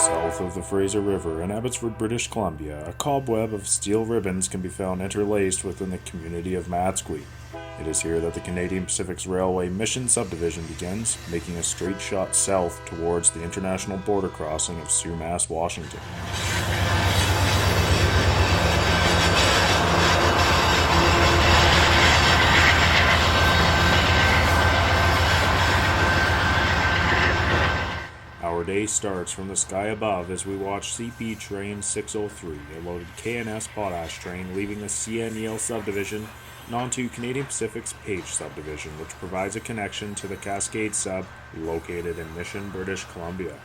South of the Fraser River in Abbotsford, British Columbia, a cobweb of steel ribbons can be found interlaced within the community of Matsqui. It is here that the Canadian Pacific's Railway Mission Subdivision begins, making a straight shot south towards the international border crossing of Sumas, Washington. Our day starts from the sky above as we watch CP Train 603, a loaded K&S potash train leaving the CN Subdivision and onto Canadian Pacific's Page Subdivision, which provides a connection to the Cascade sub located in Mission, British Columbia.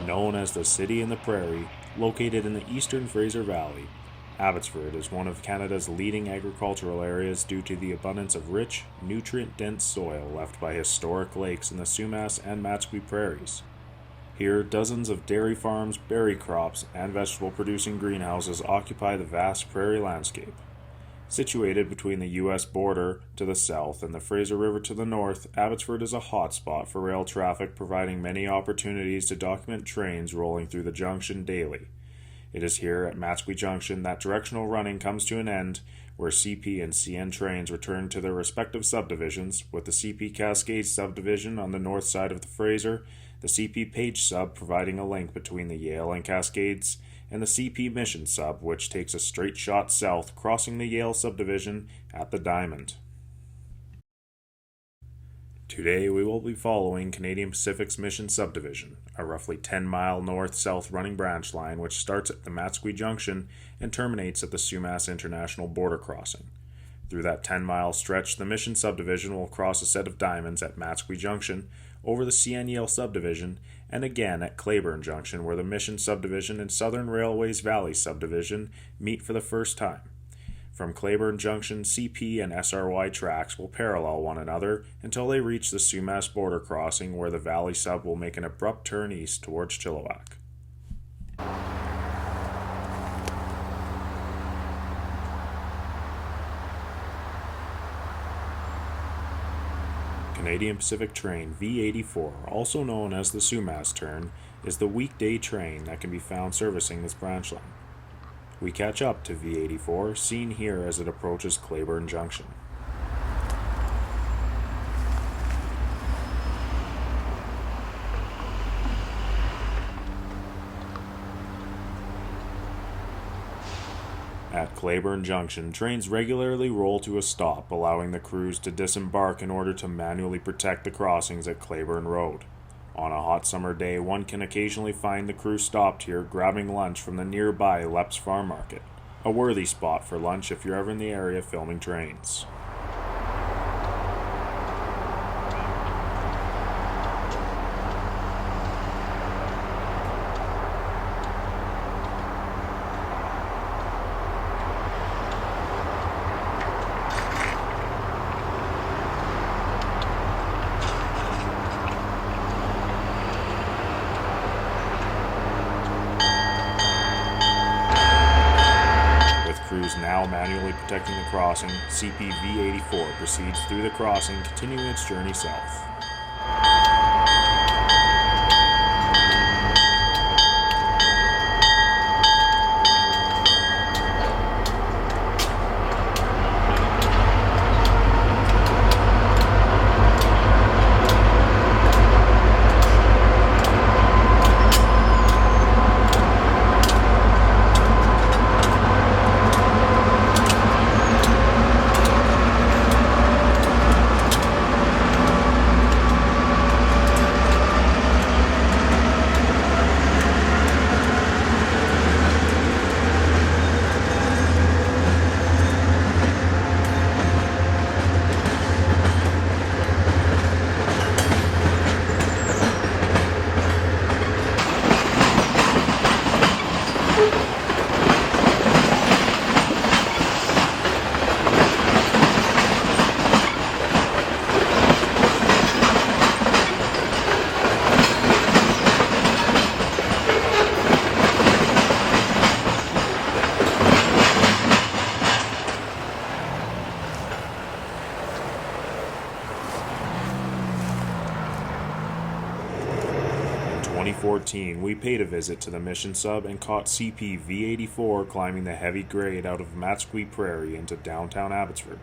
Known as the City in the Prairie, located in the eastern Fraser Valley, Abbotsford is one of Canada's leading agricultural areas due to the abundance of rich, nutrient-dense soil left by historic lakes in the Sumas and Matsqui prairies. Here, dozens of dairy farms, berry crops, and vegetable-producing greenhouses occupy the vast prairie landscape. Situated between the U.S. border to the south and the Fraser River to the north, Abbotsford is a hotspot for rail traffic, providing many opportunities to document trains rolling through the junction daily. It is here at Matsqui Junction that directional running comes to an end, where CP and CN trains return to their respective subdivisions, with the CP Cascade subdivision on the north side of the Fraser, the CP Page sub providing a link between the Yale and Cascades, and the CP Mission sub, which takes a straight shot south, crossing the Yale subdivision at the Diamond. Today we will be following Canadian Pacific's Mission Subdivision, a roughly 10-mile north-south running branch line which starts at the Matsqui Junction and terminates at the Sumas International Border Crossing. Through that 10-mile stretch, the Mission Subdivision will cross a set of diamonds at Matsqui Junction, over the CN Yale Subdivision, and again at Clayburn Junction, where the Mission Subdivision and Southern Railway's Valley Subdivision meet for the first time. From Clayburn Junction, CP and SRY tracks will parallel one another until they reach the Sumas border crossing, where the Valley Sub will make an abrupt turn east towards Chilliwack. Canadian Pacific Train V84, also known as the Sumas turn, is the weekday train that can be found servicing this branch line. We catch up to V84, seen here as it approaches Clayburn Junction. At Clayburn Junction, trains regularly roll to a stop, allowing the crews to disembark in order to manually protect the crossings at Clayburn Road. On a hot summer day, one can occasionally find the crew stopped here grabbing lunch from the nearby Leps Farm Market, a worthy spot for lunch if you're ever in the area filming trains. Crews now manually protecting the crossing, CP V84 proceeds through the crossing, continuing its journey south. 2014, we paid a visit to the Mission Sub and caught CP V84 climbing the heavy grade out of Matsqui Prairie into downtown Abbotsford.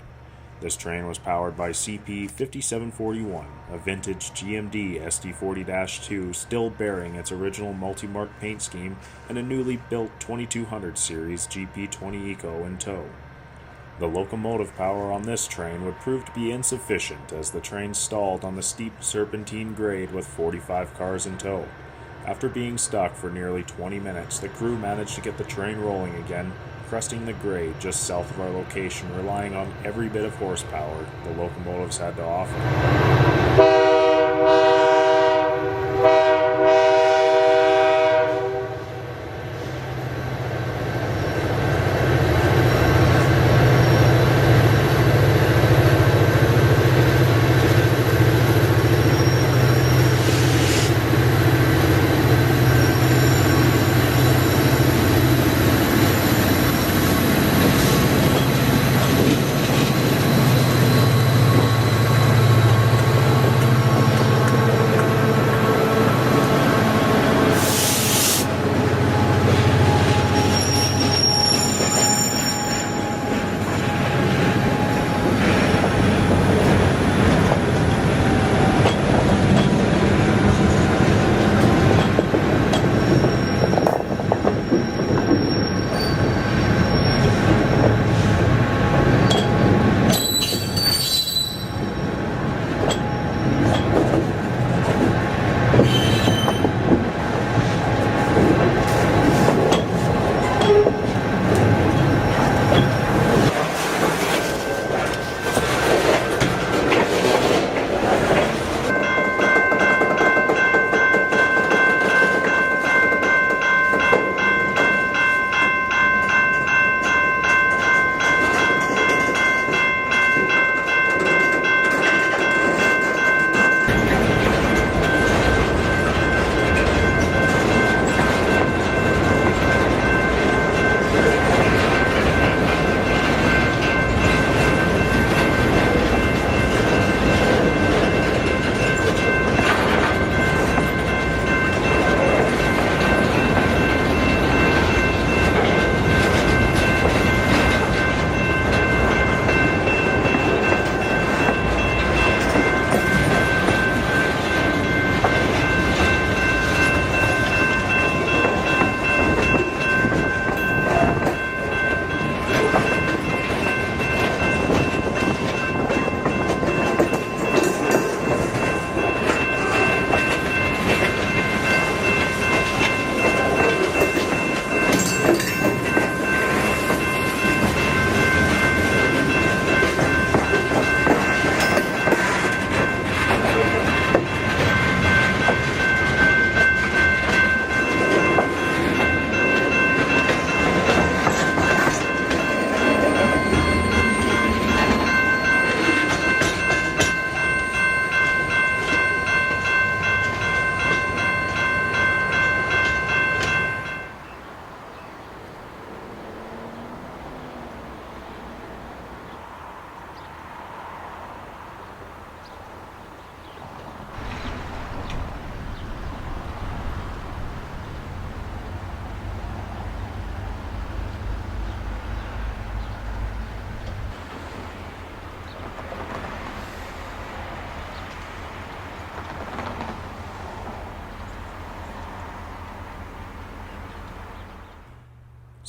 This train was powered by CP 5741, a vintage GMD SD40-2 still bearing its original multi-mark paint scheme and a newly built 2200 series GP20 Eco in tow. The locomotive power on this train would prove to be insufficient as the train stalled on the steep serpentine grade with 45 cars in tow. After being stuck for nearly 20 minutes, the crew managed to get the train rolling again, cresting the grade just south of our location, relying on every bit of horsepower the locomotives had to offer.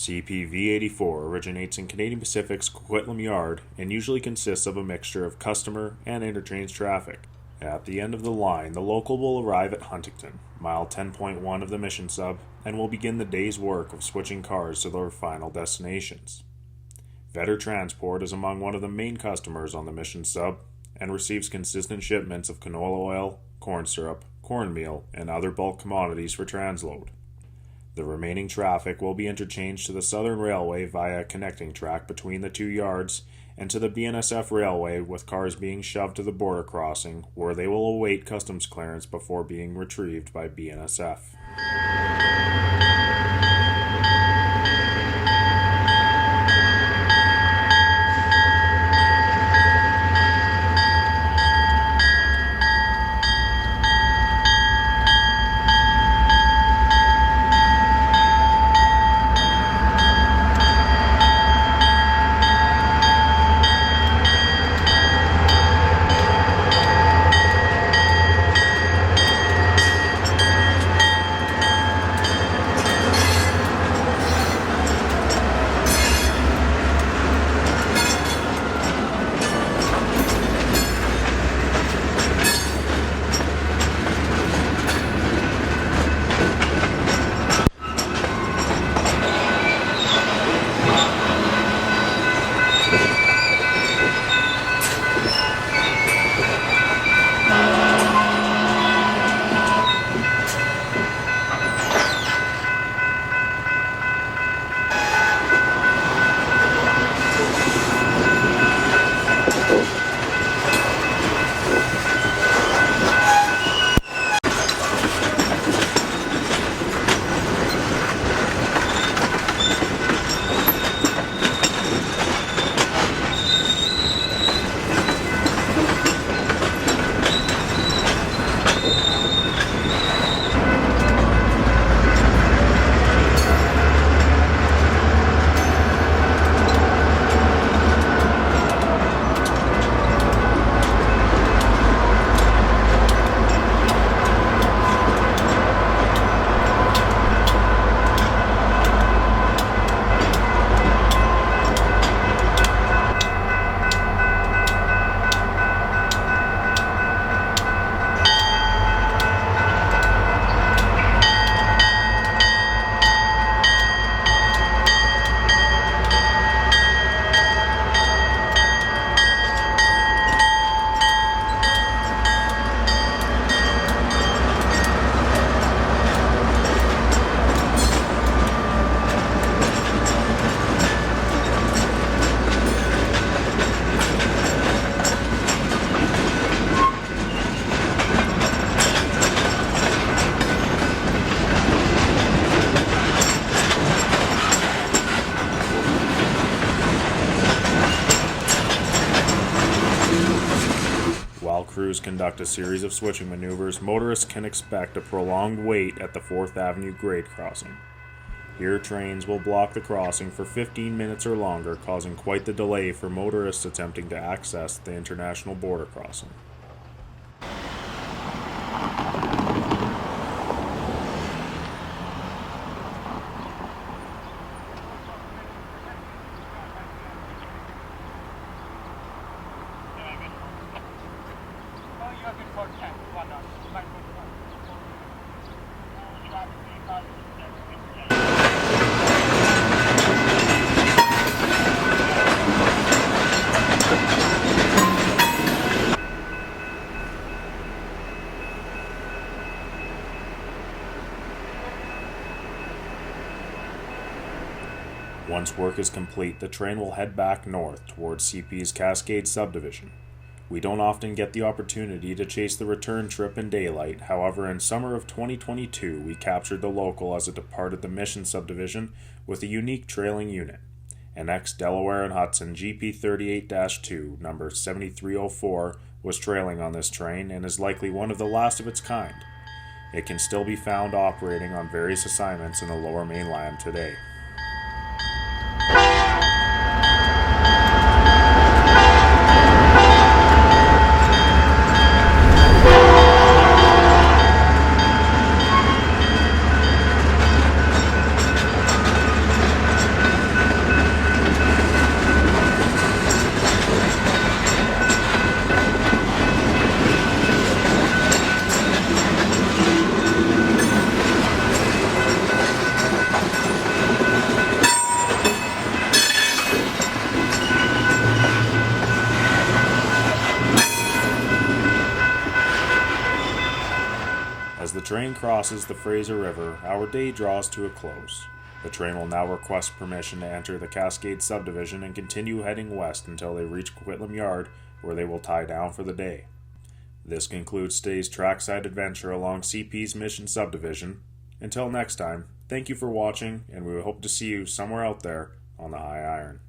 CPV-84 originates in Canadian Pacific's Coquitlam Yard and usually consists of a mixture of customer and interchange traffic. At the end of the line, the local will arrive at Huntington, mile 10.1 of the Mission Sub, and will begin the day's work of switching cars to their final destinations. Vetter Transport is among one of the main customers on the Mission Sub and receives consistent shipments of canola oil, corn syrup, cornmeal, and other bulk commodities for transload. The remaining traffic will be interchanged to the Southern Railway via a connecting track between the two yards and to the BNSF Railway, with cars being shoved to the border crossing where they will await customs clearance before being retrieved by BNSF. While crews conduct a series of switching maneuvers, motorists can expect a prolonged wait at the 4th Avenue grade crossing. Here, trains will block the crossing for 15 minutes or longer, causing quite the delay for motorists attempting to access the international border crossing. Once work is complete, the train will head back north towards CP's Cascade Subdivision. We don't often get the opportunity to chase the return trip in daylight. However, in summer of 2022, we captured the local as it departed the Mission Subdivision with a unique trailing unit. An ex-Delaware and Hudson GP38-2, number 7304, was trailing on this train and is likely one of the last of its kind. It can still be found operating on various assignments in the Lower Mainland today. As the train crosses the Fraser River, our day draws to a close. The train will now request permission to enter the Cascade Subdivision and continue heading west until they reach Whitlam Yard, where they will tie down for the day. This concludes today's Trackside Adventure along CP's Mission Subdivision. Until next time, thank you for watching, and we hope to see you somewhere out there on the high iron.